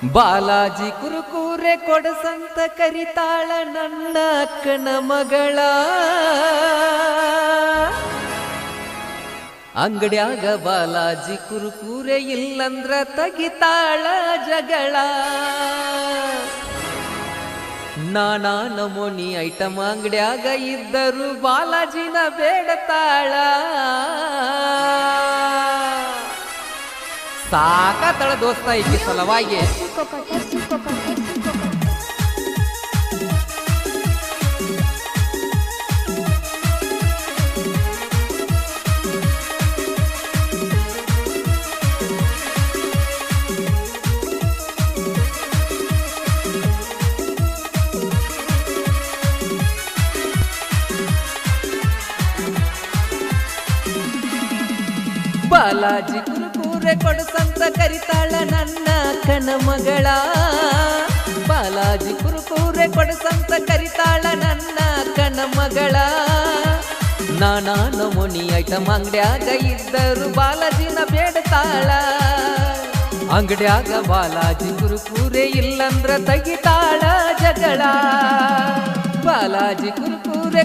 ಬಾಲಾಜಿ ಕುರುಕೂರೆ ಕೊಡಸಂತ ಕರಿತಾಳ ನನ್ನ ಅಕ್ಕನ ಮಗಳ. ಅಂಗಡ್ಯಾಗ ಬಾಲಾಜಿ ಕುರುಕೂರೆ ಇಲ್ಲಂದ್ರ ತಗಿತಾಳ ಜಗಳ. ನಾನಾ ನಮೂನಿ ಐಟಮ್ ಅಂಗಡ್ಯಾಗ ಇದ್ದರು ಬಾಲಾಜಿನ ಬೇಡತಾಳ. ಸಾಕತ್ತಳ ದೋಸ್ತ ಈಕೆ ಸಲುವಾಗಿ. ಬಾಲಾಜಿ ಕುರುಕೂರೆ ಕೊಡಸಂತ ಕರಿತಾಳ ನನ್ನ ಅಕ್ಕನ ಮಗಳ. ಬಾಲಾಜಿ ಕುರುಕೂರೆ ಕೊಡಸಂತ ಕರಿತಾಳ ನನ್ನ ಅಕ್ಕನ ಮಗಳ. ನಾನಾ ನಮೂನಿ ಐಟಮ್ ಅಂಗಡ್ಯಾಗ ಇದ್ದರು ಬಾಲಾಜಿನ ಬೇಡತಾಳ. ಅಂಗಡ್ಯಾಗ ಬಾಲಾಜಿ ಕುರುಕೂರೆ ಇಲ್ಲಂದ್ರ ತಗಿತಾಳ ಜಗಳ. ಬಾಲಾಜಿ ಕುರುಕೂರೆ